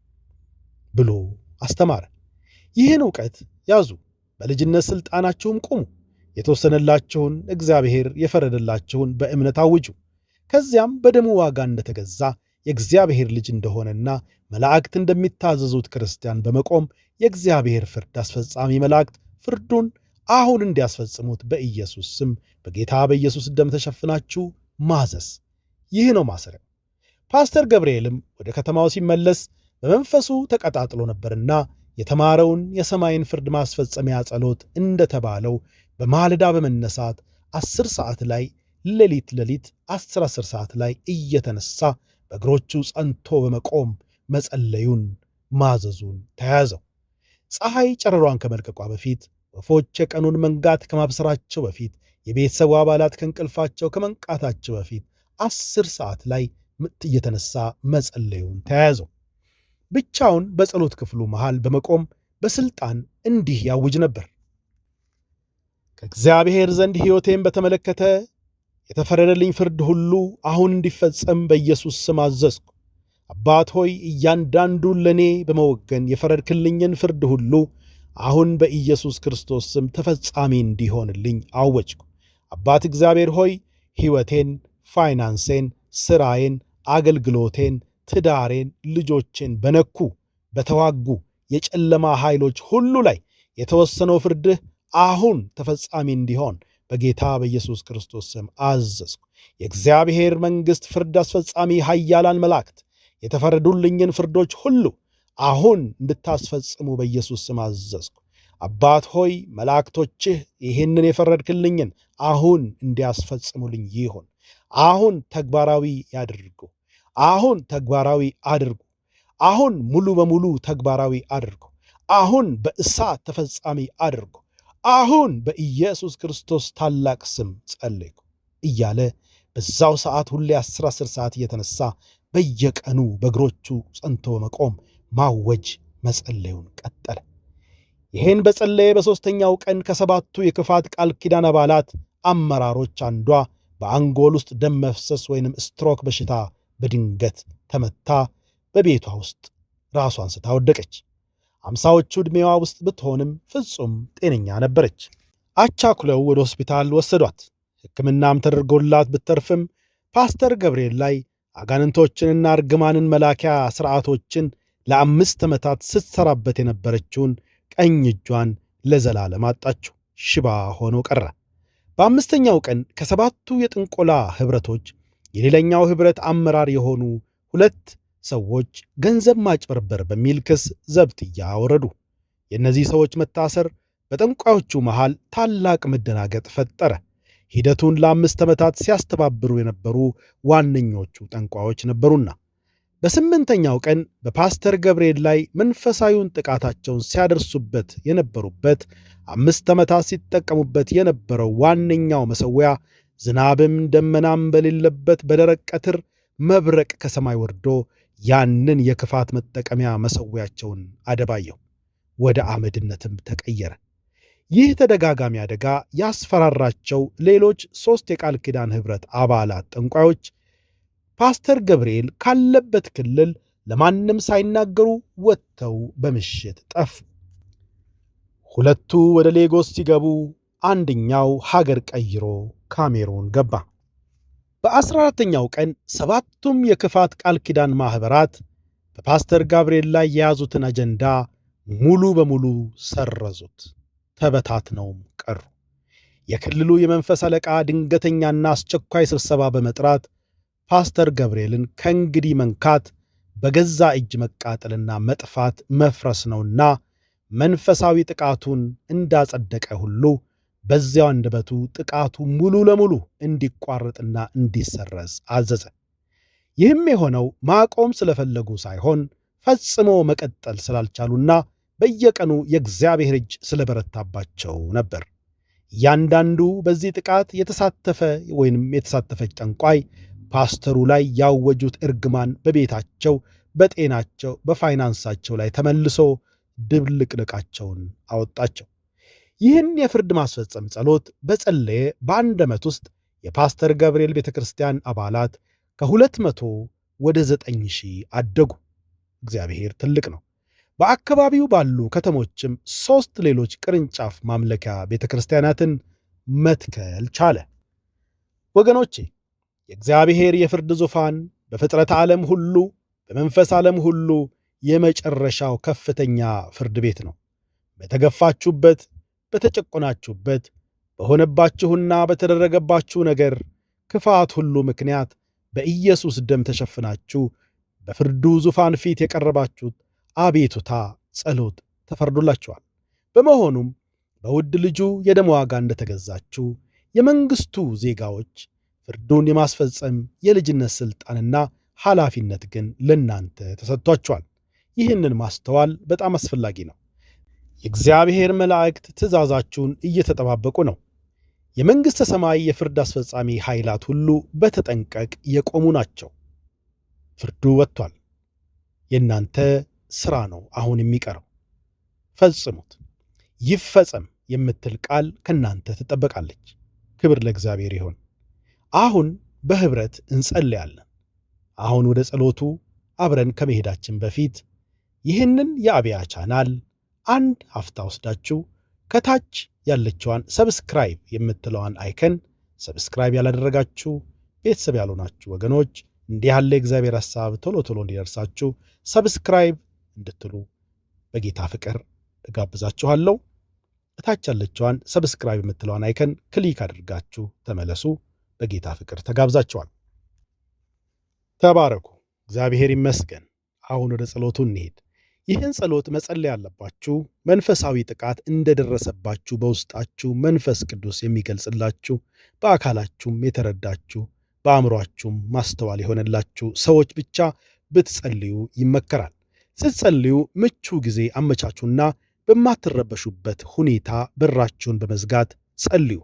ብሎ አስተማረ። ይህን ዕውቀት ያዙ፣ በልጅነት ሥልጣናችሁም ቁሙ፣ የተወሰነላችሁን እግዚአብሔር የፈረደላችሁን በእምነት አውጁ። ከዚያም በደሙ ዋጋ እንደተገዛ የእግዚአብሔር ልጅ እንደሆነና መላእክት እንደሚታዘዙት ክርስቲያን በመቆም የእግዚአብሔር ፍርድ አስፈጻሚ መላእክት ፍርዱን አሁን እንዲያስፈጽሙት በኢየሱስ ስም በጌታ በኢየሱስ ደም ተሸፍናችሁ ማዘዝ። ይህ ነው ማሰሪያው። ፓስተር ገብርኤልም ወደ ከተማው ሲመለስ በመንፈሱ ተቀጣጥሎ ነበርና የተማረውን የሰማይን ፍርድ ማስፈጸሚያ ጸሎት እንደተባለው በማለዳ በመነሳት 10 ሰዓት ላይ ሌሊት 10 ሰዓት ላይ እየተነሳ በእግሮቹ ጸንቶ በመቆም መጸለዩን ማዘዙን ተያዘው። ፀሐይ ጨረሯን ከመልቀቋ በፊት፣ ወፎች የቀኑን መንጋት ከማብሰራቸው በፊት፣ የቤተሰቡ አባላት ከእንቅልፋቸው ከመንቃታቸው በፊት 10 ሰዓት ላይ እየተነሳ መጸለዩን ተያዘው። ብቻውን በጸሎት ክፍሉ መሃል በመቆም በስልጣን እንዲህ ያውጅ ነበር። ከእግዚአብሔር ዘንድ ሕይወቴን በተመለከተ የተፈረደልኝ ፍርድ ሁሉ አሁን እንዲፈጸም በኢየሱስ ስም አዘዝኩ። አባት ሆይ እያንዳንዱን ለእኔ በመወገን የፈረድክልኝን ፍርድ ሁሉ አሁን በኢየሱስ ክርስቶስ ስም ተፈጻሚ እንዲሆንልኝ አወጅኩ። አባት እግዚአብሔር ሆይ ሕይወቴን፣ ፋይናንሴን፣ ሥራዬን፣ አገልግሎቴን፣ ትዳሬን፣ ልጆቼን በነኩ በተዋጉ የጨለማ ኃይሎች ሁሉ ላይ የተወሰነው ፍርድህ አሁን ተፈጻሚ እንዲሆን በጌታ በኢየሱስ ክርስቶስ ስም አዘዝኩ። የእግዚአብሔር መንግሥት ፍርድ አስፈጻሚ ኃያላን መላእክት የተፈረዱልኝን ፍርዶች ሁሉ አሁን እንድታስፈጽሙ በኢየሱስ ስም አዘዝኩ። አባት ሆይ መላእክቶችህ ይህንን የፈረድክልኝን አሁን እንዲያስፈጽሙልኝ ይሁን። አሁን ተግባራዊ ያድርጉ። አሁን ተግባራዊ አድርጉ። አሁን ሙሉ በሙሉ ተግባራዊ አድርጉ። አሁን በእሳት ተፈጻሚ አድርጉ። አሁን በኢየሱስ ክርስቶስ ታላቅ ስም ጸለይኩ እያለ በዛው ሰዓት ሁሌ 10 ሰዓት እየተነሳ በየቀኑ በእግሮቹ ጸንቶ በመቆም ማወጅ መጸለዩን ቀጠለ። ይህን በጸለየ በሦስተኛው ቀን ከሰባቱ የክፋት ቃል ኪዳን አባላት አመራሮች አንዷ በአንጎል ውስጥ ደም መፍሰስ ወይንም ስትሮክ በሽታ በድንገት ተመታ በቤቷ ውስጥ ራሷን ስታ ወደቀች። 50ዎቹ ዕድሜዋ ውስጥ ብትሆንም ፍጹም ጤነኛ ነበረች። አቻኩለው ወደ ሆስፒታል ወሰዷት። ሕክምናም ተደርጎላት ብትተርፍም ፓስተር ገብርኤል ላይ አጋንንቶችንና እርግማንን መላኪያ ሥርዓቶችን ለ5 ዓመታት ስትሰራበት የነበረችውን ቀኝ እጇን ለዘላለም አጣችው። ሽባ ሆኖ ቀረ። በአምስተኛው ቀን ከሰባቱ የጥንቆላ ኅብረቶች የሌላኛው ኅብረት አመራር የሆኑ 2 ሰዎች ገንዘብ ማጭበርበር በሚል ክስ ዘብጥያ ወረዱ። የእነዚህ ሰዎች መታሰር በጠንቋዮቹ መሃል ታላቅ መደናገጥ ፈጠረ። ሂደቱን ለ5 ዓመታት ሲያስተባብሩ የነበሩ ዋነኞቹ ጠንቋዮች ነበሩና በስምንተኛው ቀን በፓስተር ገብርኤል ላይ መንፈሳዊውን ጥቃታቸውን ሲያደርሱበት የነበሩበት 5 ዓመታት ሲጠቀሙበት የነበረው ዋነኛው መሠዊያ ዝናብም ደመናም በሌለበት በደረቅ ቀትር መብረቅ ከሰማይ ወርዶ ያንን የክፋት መጠቀሚያ መሠዊያቸውን አደባየው፣ ወደ አመድነትም ተቀየረ። ይህ ተደጋጋሚ አደጋ ያስፈራራቸው ሌሎች 3 የቃል ኪዳን ኅብረት አባላት ጠንቋዮች ፓስተር ገብርኤል ካለበት ክልል ለማንም ሳይናገሩ ወጥተው በምሽት ጠፉ። 2ቱ ወደ ሌጎስ ሲገቡ አንደኛው ሀገር ቀይሮ ካሜሩን ገባ። በ14ኛው ቀን 7ቱም የክፋት ቃል ኪዳን ማኅበራት በፓስተር ገብርኤል ላይ የያዙትን አጀንዳ ሙሉ በሙሉ ሰረዙት፣ ተበታትነውም ቀሩ። የክልሉ የመንፈስ አለቃ ድንገተኛና አስቸኳይ ስብሰባ በመጥራት ፓስተር ገብርኤልን ከእንግዲህ መንካት በገዛ እጅ መቃጠልና መጥፋት መፍረስ ነውና መንፈሳዊ ጥቃቱን እንዳጸደቀ ሁሉ በዚያው አንደበቱ ጥቃቱ ሙሉ ለሙሉ እንዲቋረጥና እንዲሰረዝ አዘዘ። ይህም የሆነው ማቆም ስለፈለጉ ሳይሆን ፈጽሞ መቀጠል ስላልቻሉና በየቀኑ የእግዚአብሔር እጅ ስለበረታባቸው ነበር። እያንዳንዱ በዚህ ጥቃት የተሳተፈ ወይንም የተሳተፈች ጠንቋይ ፓስተሩ ላይ ያወጁት እርግማን በቤታቸው፣ በጤናቸው፣ በፋይናንሳቸው ላይ ተመልሶ ድብልቅልቃቸውን አወጣቸው። ይህን የፍርድ ማስፈጸም ጸሎት በጸለየ በአንድ ዓመት ውስጥ የፓስተር ገብርኤል ቤተ ክርስቲያን አባላት ከ200 ወደ 9,000 አደጉ። እግዚአብሔር ትልቅ ነው። በአካባቢው ባሉ ከተሞችም 3 ሌሎች ቅርንጫፍ ማምለኪያ ቤተ ክርስቲያናትን መትከል ቻለ። ወገኖቼ፣ የእግዚአብሔር የፍርድ ዙፋን በፍጥረት ዓለም ሁሉ፣ በመንፈስ ዓለም ሁሉ የመጨረሻው ከፍተኛ ፍርድ ቤት ነው። በተገፋችሁበት፣ በተጨቆናችሁበት፣ በሆነባችሁና በተደረገባችሁ ነገር ክፋት ሁሉ ምክንያት በኢየሱስ ደም ተሸፍናችሁ በፍርዱ ዙፋን ፊት የቀረባችሁት አቤቱታ ጸሎት ተፈርዶላችኋል። በመሆኑም በውድ ልጁ የደም ዋጋ እንደተገዛችሁ የመንግሥቱ ዜጋዎች ፍርዱን የማስፈጸም የልጅነት ሥልጣንና ኃላፊነት ግን ለእናንተ ተሰጥቷችኋል። ይህንን ማስተዋል በጣም አስፈላጊ ነው። የእግዚአብሔር መላእክት ትእዛዛችሁን እየተጠባበቁ ነው። የመንግሥተ ሰማይ የፍርድ አስፈጻሚ ኃይላት ሁሉ በተጠንቀቅ የቆሙ ናቸው። ፍርዱ ወጥቷል። የእናንተ ሥራ ነው አሁን የሚቀረው። ፈጽሙት። ይፈጸም የምትል ቃል ከእናንተ ትጠበቃለች። ክብር ለእግዚአብሔር ይሁን። አሁን በኅብረት እንጸልያለን። አሁን ወደ ጸሎቱ አብረን ከመሄዳችን በፊት ይህንን የአብያ ቻናል አንድ ሀፍታ ወስዳችሁ ከታች ያለችዋን ሰብስክራይብ የምትለዋን አይከን ሰብስክራይብ ያላደረጋችሁ ቤተሰብ ያልሆናችሁ ወገኖች እንዲህ ያለ እግዚአብሔር ሐሳብ ቶሎ ቶሎ እንዲደርሳችሁ ሰብስክራይብ እንድትሉ በጌታ ፍቅር እጋብዛችኋለሁ። እታች ያለችዋን ሰብስክራይብ የምትለዋን አይከን ክሊክ አድርጋችሁ ተመለሱ። በጌታ ፍቅር ተጋብዛችኋል። ተባረኩ። እግዚአብሔር ይመስገን። አሁን ወደ ጸሎቱ እንሄድ። ይህን ጸሎት መጸለይ ያለባችሁ መንፈሳዊ ጥቃት እንደደረሰባችሁ በውስጣችሁ መንፈስ ቅዱስ የሚገልጽላችሁ፣ በአካላችሁም የተረዳችሁ፣ በአእምሯችሁም ማስተዋል የሆነላችሁ ሰዎች ብቻ ብትጸልዩ ይመከራል። ስትጸልዩ ምቹ ጊዜ አመቻቹና በማትረበሹበት ሁኔታ በራችሁን በመዝጋት ጸልዩ።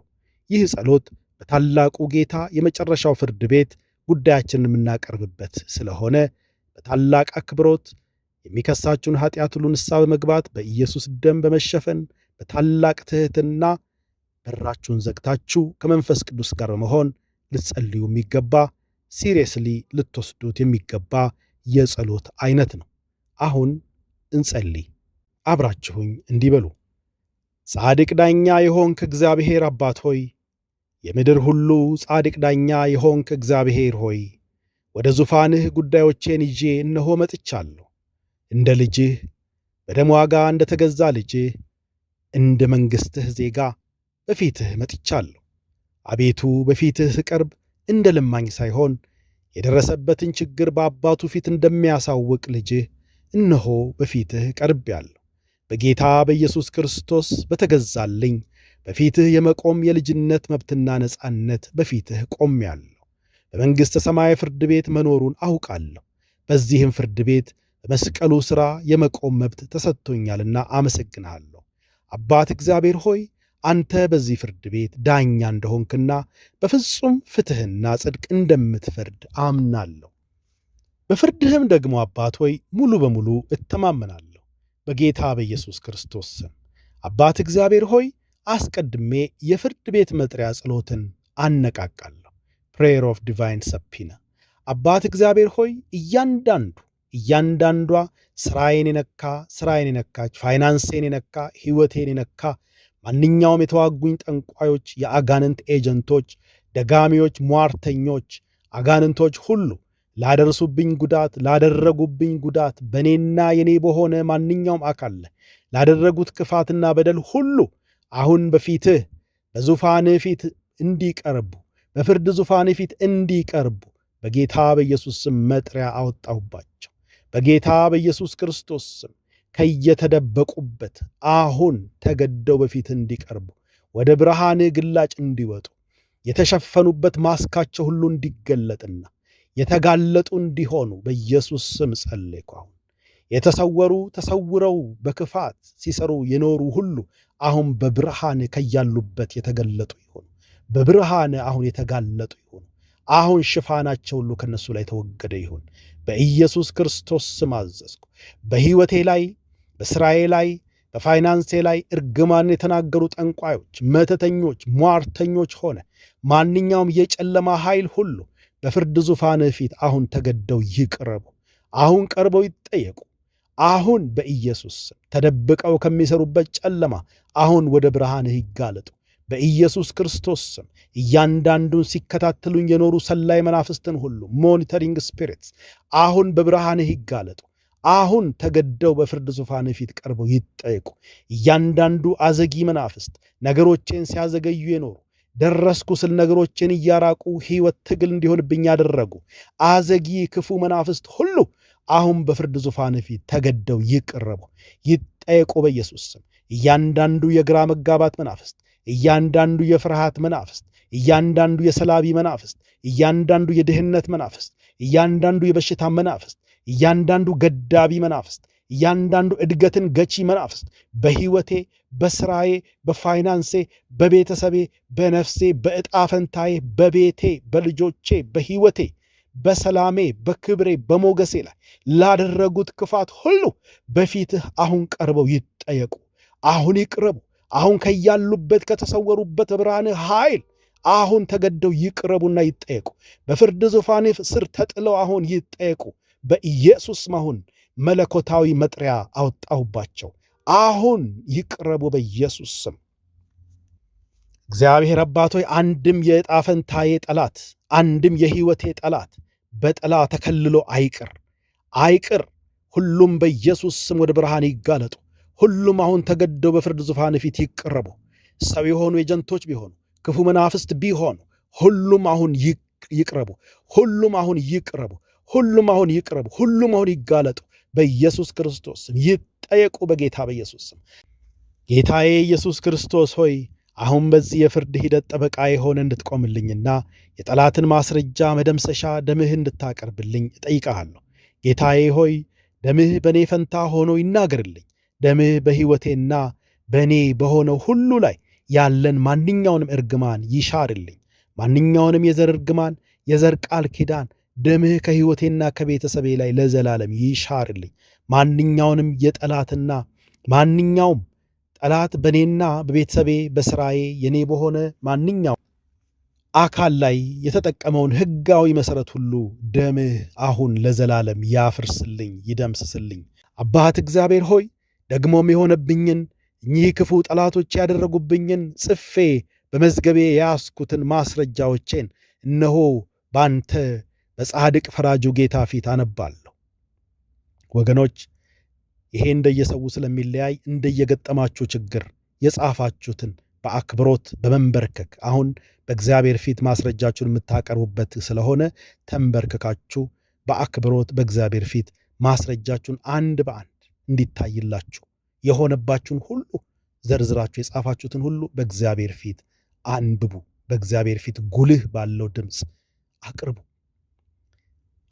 ይህ ጸሎት በታላቁ ጌታ የመጨረሻው ፍርድ ቤት ጉዳያችንን የምናቀርብበት ስለሆነ በታላቅ አክብሮት የሚከሳችሁን ኃጢአት ሁሉ ንስሐ በመግባት በኢየሱስ ደም በመሸፈን በታላቅ ትሕትና በራችሁን ዘግታችሁ ከመንፈስ ቅዱስ ጋር በመሆን ልትጸልዩ የሚገባ ሲሪየስሊ ልትወስዱት የሚገባ የጸሎት አይነት ነው። አሁን እንጸልይ። አብራችሁኝ እንዲህ በሉ። ጻድቅ ዳኛ የሆንክ እግዚአብሔር አባት ሆይ፣ የምድር ሁሉ ጻድቅ ዳኛ የሆንክ እግዚአብሔር ሆይ፣ ወደ ዙፋንህ ጉዳዮቼን ይዤ እነሆ መጥቻለሁ። እንደ ልጅህ በደም ዋጋ እንደ ተገዛ ልጅህ እንደ መንግሥትህ ዜጋ በፊትህ መጥቻለሁ። አቤቱ በፊትህ ስቀርብ እንደ ለማኝ ሳይሆን የደረሰበትን ችግር በአባቱ ፊት እንደሚያሳውቅ ልጅህ እነሆ በፊትህ ቀርቤአለሁ። በጌታ በኢየሱስ ክርስቶስ በተገዛልኝ በፊትህ የመቆም የልጅነት መብትና ነጻነት በፊትህ ቆሜአለሁ። በመንግሥተ ሰማይ ፍርድ ቤት መኖሩን አውቃለሁ። በዚህም ፍርድ ቤት በመስቀሉ ሥራ የመቆም መብት ተሰጥቶኛልና አመሰግንሃለሁ። አባት እግዚአብሔር ሆይ አንተ በዚህ ፍርድ ቤት ዳኛ እንደሆንክና በፍጹም ፍትሕና ጽድቅ እንደምትፈርድ አምናለሁ። በፍርድህም ደግሞ አባት ሆይ ሙሉ በሙሉ እተማመናለሁ። በጌታ በኢየሱስ ክርስቶስ ስም አባት እግዚአብሔር ሆይ አስቀድሜ የፍርድ ቤት መጥሪያ ጸሎትን አነቃቃለሁ። ፕሬየር ኦፍ ዲቫይን ሰፒና። አባት እግዚአብሔር ሆይ እያንዳንዷ ሥራዬን የነካች፣ ፋይናንሴን የነካ፣ ሕይወቴን የነካ ማንኛውም የተዋጉኝ ጠንቋዮች፣ የአጋንንት ኤጀንቶች፣ ደጋሚዎች፣ ሟርተኞች፣ አጋንንቶች ሁሉ ላደረሱብኝ ጉዳት፣ ላደረጉብኝ ጉዳት በእኔና የኔ በሆነ ማንኛውም አካል ላደረጉት ክፋትና በደል ሁሉ አሁን በፊትህ በዙፋንህ ፊት እንዲቀርቡ፣ በፍርድ ዙፋንህ ፊት እንዲቀርቡ በጌታ በኢየሱስ ስም መጥሪያ አወጣሁባቸው። በጌታ በኢየሱስ ክርስቶስ ስም ከየተደበቁበት አሁን ተገደው በፊት እንዲቀርቡ፣ ወደ ብርሃንህ ግላጭ እንዲወጡ፣ የተሸፈኑበት ማስካቸው ሁሉ እንዲገለጥና የተጋለጡ እንዲሆኑ በኢየሱስ ስም ጸለይኩ። አሁን ተሰውረው በክፋት ሲሰሩ የኖሩ ሁሉ አሁን በብርሃን ከያሉበት የተገለጡ ይሆኑ። በብርሃን አሁን የተጋለጡ ይሆኑ። አሁን ሽፋናቸው ሁሉ ከነሱ ላይ ተወገደ ይሁን። በኢየሱስ ክርስቶስ ስም አዘዝኩ። በሕይወቴ ላይ፣ በሥራዬ ላይ፣ በፋይናንሴ ላይ እርግማን የተናገሩ ጠንቋዮች፣ መተተኞች፣ ሟርተኞች ሆነ ማንኛውም የጨለማ ኃይል ሁሉ በፍርድ ዙፋንህ ፊት አሁን ተገደው ይቅረቡ። አሁን ቀርበው ይጠየቁ። አሁን በኢየሱስ ስም ተደብቀው ከሚሰሩበት ጨለማ አሁን ወደ ብርሃንህ ይጋለጡ። በኢየሱስ ክርስቶስ ስም እያንዳንዱን ሲከታተሉኝ የኖሩ ሰላይ መናፍስትን ሁሉ ሞኒተሪንግ ስፒሪትስ አሁን በብርሃንህ ይጋለጡ። አሁን ተገደው በፍርድ ዙፋንህ ፊት ቀርበው ይጠየቁ። እያንዳንዱ አዘጊ መናፍስት ነገሮቼን ሲያዘገዩ የኖሩ ደረስኩ ስል ነገሮችን እያራቁ ሕይወት ትግል እንዲሆንብኝ ያደረጉ አዘጊ ክፉ መናፍስት ሁሉ አሁን በፍርድ ዙፋን ፊት ተገደው ይቅረቡ፣ ይጠየቁ በኢየሱስ ስም። እያንዳንዱ የግራ መጋባት መናፍስት፣ እያንዳንዱ የፍርሃት መናፍስት፣ እያንዳንዱ የሰላቢ መናፍስት፣ እያንዳንዱ የድህነት መናፍስት፣ እያንዳንዱ የበሽታ መናፍስት፣ እያንዳንዱ ገዳቢ መናፍስት፣ እያንዳንዱ እድገትን ገቺ መናፍስት በሕይወቴ፣ በሥራዬ፣ በፋይናንሴ፣ በቤተሰቤ፣ በነፍሴ፣ በዕጣ ፈንታዬ፣ በቤቴ፣ በልጆቼ፣ በሕይወቴ፣ በሰላሜ፣ በክብሬ፣ በሞገሴ ላይ ላደረጉት ክፋት ሁሉ በፊትህ አሁን ቀርበው ይጠየቁ። አሁን ይቅረቡ። አሁን ከያሉበት ከተሰወሩበት ብርሃንህ ኃይል አሁን ተገደው ይቅረቡና ይጠየቁ። በፍርድ ዙፋንህ ስር ተጥለው አሁን ይጠየቁ። በኢየሱስ አሁን መለኮታዊ መጥሪያ አወጣሁባቸው። አሁን ይቅረቡ በኢየሱስ ስም። እግዚአብሔር አባት ሆይ አንድም የዕጣ ፈንታዬ ጠላት፣ አንድም የሕይወቴ ጠላት በጥላ ተከልሎ አይቅር። ሁሉም በኢየሱስ ስም ወደ ብርሃን ይጋለጡ። ሁሉም አሁን ተገደው በፍርድ ዙፋን ፊት ይቅረቡ። ሰው የሆኑ ኤጀንቶች ቢሆኑ፣ ክፉ መናፍስት ቢሆኑ ሁሉም አሁን ይቅረቡ። ሁሉም አሁን ይቅረቡ። ሁሉም አሁን ይቅረቡ። ሁሉም አሁን ይጋለጡ በኢየሱስ ክርስቶስ ስም። ይጠየቁ በጌታ በኢየሱስ ስም። ጌታዬ ኢየሱስ ክርስቶስ ሆይ አሁን በዚህ የፍርድ ሂደት ጠበቃ የሆነ እንድትቆምልኝና የጠላትን ማስረጃ መደምሰሻ ደምህ እንድታቀርብልኝ እጠይቅሃለሁ። ጌታዬ ሆይ ደምህ በእኔ ፈንታ ሆኖ ይናገርልኝ። ደምህ በሕይወቴና በእኔ በሆነው ሁሉ ላይ ያለን ማንኛውንም እርግማን ይሻርልኝ። ማንኛውንም የዘር እርግማን፣ የዘር ቃል ኪዳን ደምህ ከሕይወቴና ከቤተሰቤ ላይ ለዘላለም ይሻርልኝ። ማንኛውንም የጠላትና ማንኛውም ጠላት በእኔና በቤተሰቤ በሥራዬ የኔ በሆነ ማንኛውም አካል ላይ የተጠቀመውን ሕጋዊ መሠረት ሁሉ ደምህ አሁን ለዘላለም ያፍርስልኝ፣ ይደምስስልኝ። አባት እግዚአብሔር ሆይ ደግሞም የሆነብኝን እኚህ ክፉ ጠላቶች ያደረጉብኝን ጽፌ በመዝገቤ የያዝኩትን ማስረጃዎቼን እነሆ ባንተ በጻድቅ ፈራጁ ጌታ ፊት አነባለሁ። ወገኖች ይሄ እንደየሰው ስለሚለያይ እንደየገጠማችሁ ችግር የጻፋችሁትን በአክብሮት በመንበርከክ አሁን በእግዚአብሔር ፊት ማስረጃችሁን የምታቀርቡበት ስለሆነ ተንበርክካችሁ በአክብሮት በእግዚአብሔር ፊት ማስረጃችሁን አንድ በአንድ እንዲታይላችሁ የሆነባችሁን ሁሉ ዘርዝራችሁ የጻፋችሁትን ሁሉ በእግዚአብሔር ፊት አንብቡ። በእግዚአብሔር ፊት ጉልህ ባለው ድምፅ አቅርቡ።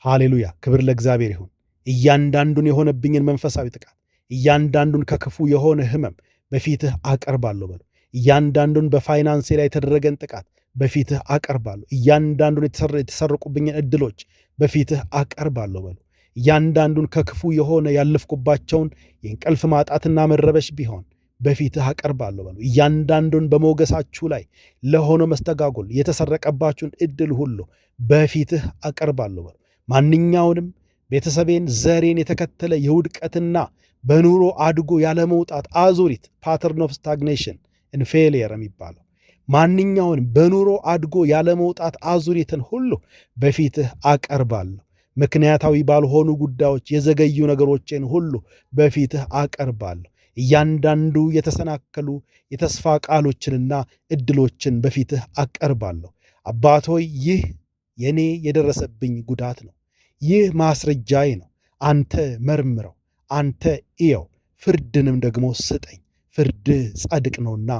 ሃሌሉያ! ክብር ለእግዚአብሔር ይሁን። እያንዳንዱን የሆነብኝን መንፈሳዊ ጥቃት፣ እያንዳንዱን ከክፉ የሆነ ሕመም በፊትህ አቀርባለሁ በሉ። እያንዳንዱን በፋይናንሴ ላይ የተደረገን ጥቃት በፊትህ አቀርባለሁ። እያንዳንዱን የተሰረቁብኝን ዕድሎች በፊትህ አቀርባለሁ በሉ። እያንዳንዱን ከክፉ የሆነ ያለፍኩባቸውን የእንቅልፍ ማጣትና መረበሽ ቢሆን በፊትህ አቀርባለሁ በሉ። እያንዳንዱን በሞገሳችሁ ላይ ለሆነ መስተጋጎል የተሰረቀባችሁን ዕድል ሁሉ በፊትህ አቀርባለሁ በሉ። ማንኛውንም ቤተሰቤን፣ ዘሬን የተከተለ የውድቀትና በኑሮ አድጎ ያለመውጣት አዙሪት ፓተርን ኦፍ ስታግኔሽን ኢን ፌሊየር የሚባለው ማንኛውንም በኑሮ አድጎ ያለመውጣት አዙሪትን ሁሉ በፊትህ አቀርባለሁ። ምክንያታዊ ባልሆኑ ጉዳዮች የዘገዩ ነገሮችን ሁሉ በፊትህ አቀርባለሁ። እያንዳንዱ የተሰናከሉ የተስፋ ቃሎችንና ዕድሎችን በፊትህ አቀርባለሁ። አባት ሆይ ይህ የኔ የደረሰብኝ ጉዳት ነው። ይህ ማስረጃዬ ነው። አንተ መርምረው፣ አንተ እየው፣ ፍርድንም ደግሞ ስጠኝ። ፍርድህ ጻድቅ ነውና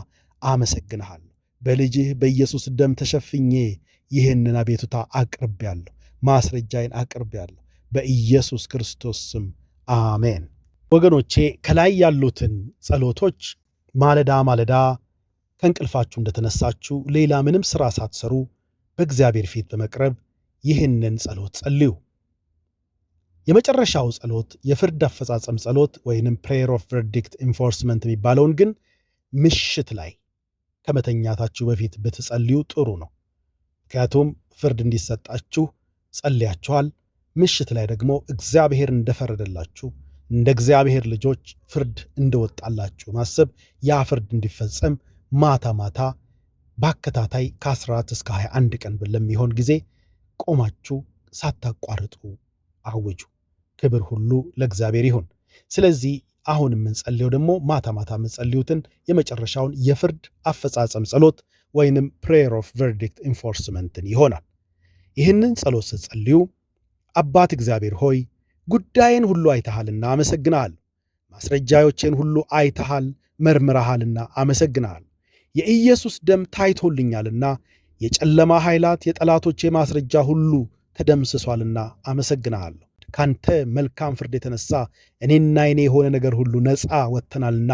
አመሰግንሃለሁ። በልጅህ በኢየሱስ ደም ተሸፍኜ ይህንን አቤቱታ አቅርቤያለሁ። ማስረጃዬን አቅርቤያለሁ። በኢየሱስ ክርስቶስ ስም አሜን። ወገኖቼ ከላይ ያሉትን ጸሎቶች ማለዳ ማለዳ ከእንቅልፋችሁ እንደተነሳችሁ ሌላ ምንም ሥራ ሳትሰሩ በእግዚአብሔር ፊት በመቅረብ ይህንን ጸሎት ጸልዩ። የመጨረሻው ጸሎት የፍርድ አፈጻጸም ጸሎት ወይንም ፕሬየር ኦፍ ቨርዲክት ኢንፎርስመንት የሚባለውን ግን ምሽት ላይ ከመተኛታችሁ በፊት ብትጸልዩ ጥሩ ነው። ምክንያቱም ፍርድ እንዲሰጣችሁ ጸልያችኋል። ምሽት ላይ ደግሞ እግዚአብሔር እንደፈረደላችሁ እንደ እግዚአብሔር ልጆች ፍርድ እንደወጣላችሁ ማሰብ፣ ያ ፍርድ እንዲፈጸም ማታ ማታ በአከታታይ ከ14 እስከ 21 ቀን ለሚሆን ጊዜ ቆማችሁ ሳታቋርጡ አውጁ። ክብር ሁሉ ለእግዚአብሔር ይሁን። ስለዚህ አሁን የምንጸልየው ደግሞ ማታ ማታ የምንጸልዩትን የመጨረሻውን የፍርድ አፈጻጸም ጸሎት ወይንም ፕሬየር ኦፍ ቨርዲክት ኢንፎርስመንትን ይሆናል። ይህንን ጸሎት ስትጸልዩ አባት እግዚአብሔር ሆይ ጉዳይን ሁሉ አይተሃልና አመሰግንሃለሁ። ማስረጃዎቼን ሁሉ አይተሃል መርምረሃልና አመሰግንሃለሁ። የኢየሱስ ደም ታይቶልኛልና የጨለማ ኃይላት የጠላቶቼ ማስረጃ ሁሉ ተደምስሷልና አመሰግንሃለሁ። ካንተ መልካም ፍርድ የተነሳ እኔና እኔ የሆነ ነገር ሁሉ ነፃ ወጥተናልና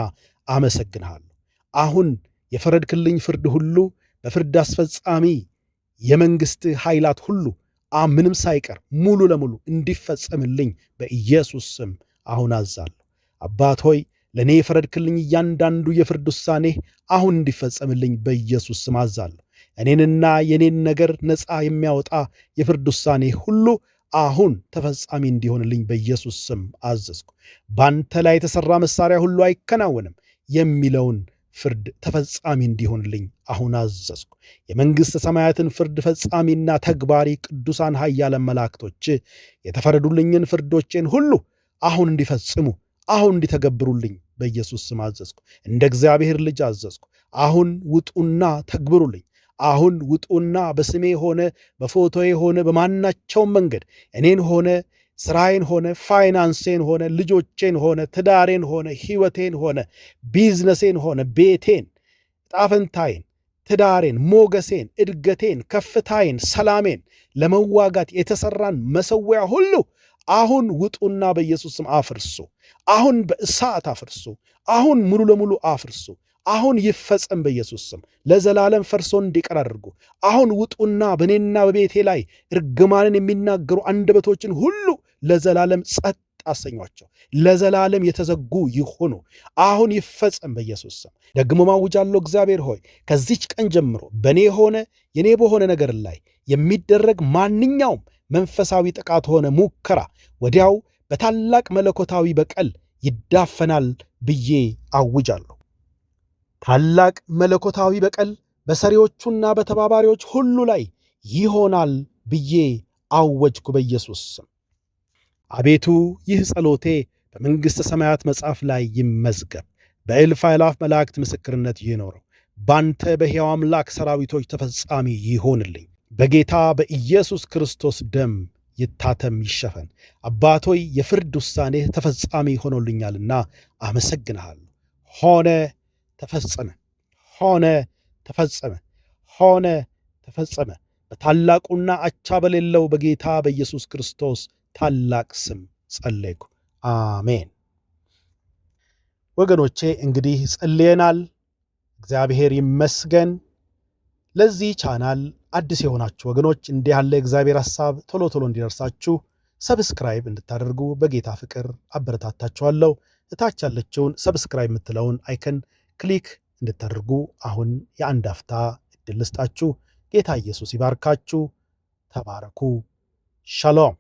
አመሰግንሃለሁ። አሁን የፈረድክልኝ ፍርድ ሁሉ በፍርድ አስፈጻሚ የመንግሥት ኃይላት ሁሉ ምንም ሳይቀር ሙሉ ለሙሉ እንዲፈጸምልኝ በኢየሱስ ስም አሁን አዛለሁ። አባት ሆይ ለእኔ የፈረድክልኝ እያንዳንዱ የፍርድ ውሳኔ አሁን እንዲፈጸምልኝ በኢየሱስ ስም አዛለሁ። እኔንና የኔን ነገር ነፃ የሚያወጣ የፍርድ ውሳኔ ሁሉ አሁን ተፈጻሚ እንዲሆንልኝ በኢየሱስ ስም አዘዝኩ። ባንተ ላይ የተሠራ መሳሪያ ሁሉ አይከናወንም የሚለውን ፍርድ ተፈጻሚ እንዲሆንልኝ አሁን አዘዝኩ። የመንግሥተ ሰማያትን ፍርድ ፈጻሚና ተግባሪ ቅዱሳን ኃያላን መላእክቶች የተፈረዱልኝን ፍርዶቼን ሁሉ አሁን እንዲፈጽሙ አሁን እንዲተገብሩልኝ በኢየሱስ ስም አዘዝኩ። እንደ እግዚአብሔር ልጅ አዘዝኩ። አሁን ውጡና ተግብሩልኝ። አሁን ውጡና በስሜ ሆነ በፎቶዬ ሆነ በማናቸውም መንገድ እኔን ሆነ ስራዬን ሆነ ፋይናንሴን ሆነ ልጆቼን ሆነ ትዳሬን ሆነ ሕይወቴን ሆነ ቢዝነሴን ሆነ ቤቴን፣ ጣፈንታዬን፣ ትዳሬን፣ ሞገሴን፣ እድገቴን፣ ከፍታዬን፣ ሰላሜን ለመዋጋት የተሰራን መሠዊያ ሁሉ አሁን ውጡና በኢየሱስ ስም አፍርሱ። አሁን በእሳት አፍርሱ። አሁን ሙሉ ለሙሉ አፍርሱ። አሁን ይፈጸም በኢየሱስ ስም። ለዘላለም ፈርሶ እንዲቀር አድርጉ። አሁን ውጡና በእኔና በቤቴ ላይ እርግማንን የሚናገሩ አንደበቶችን ሁሉ ለዘላለም ጸጥ አሰኟቸው። ለዘላለም የተዘጉ ይሁኑ። አሁን ይፈጸም በኢየሱስ ስም። ደግሞ ማውጃለሁ። እግዚአብሔር ሆይ ከዚች ቀን ጀምሮ በእኔ ሆነ የኔ በሆነ ነገር ላይ የሚደረግ ማንኛውም መንፈሳዊ ጥቃት ሆነ ሙከራ ወዲያው በታላቅ መለኮታዊ በቀል ይዳፈናል ብዬ አውጃለሁ። ታላቅ መለኮታዊ በቀል በሰሪዎቹና በተባባሪዎች ሁሉ ላይ ይሆናል ብዬ አወጅኩ በኢየሱስ ስም። አቤቱ ይህ ጸሎቴ በመንግሥተ ሰማያት መጽሐፍ ላይ ይመዝገብ፣ በእልፍ አእላፍ መላእክት ምስክርነት ይኖረው። ባንተ በሕያው አምላክ ሰራዊቶች ተፈጻሚ ይሆንልኝ። በጌታ በኢየሱስ ክርስቶስ ደም ይታተም ይሸፈን። አባቶይ የፍርድ ውሳኔ ተፈጻሚ ሆኖልኛልና አመሰግንሃለሁ። ሆነ ተፈጸመ፣ ሆነ ተፈጸመ፣ ሆነ ተፈጸመ። በታላቁና አቻ በሌለው በጌታ በኢየሱስ ክርስቶስ ታላቅ ስም ጸለይኩ። አሜን። ወገኖቼ እንግዲህ ጸልየናል። እግዚአብሔር ይመስገን። ለዚህ ቻናል አዲስ የሆናችሁ ወገኖች እንዲህ ያለ የእግዚአብሔር ሐሳብ ቶሎ ቶሎ እንዲደርሳችሁ ሰብስክራይብ እንድታደርጉ በጌታ ፍቅር አበረታታችኋለሁ። እታች ያለችውን ሰብስክራይብ የምትለውን አይከን ክሊክ እንድታደርጉ አሁን የአንድ አፍታ ዕድል ልስጣችሁ። ጌታ ኢየሱስ ይባርካችሁ። ተባረኩ። ሻሎም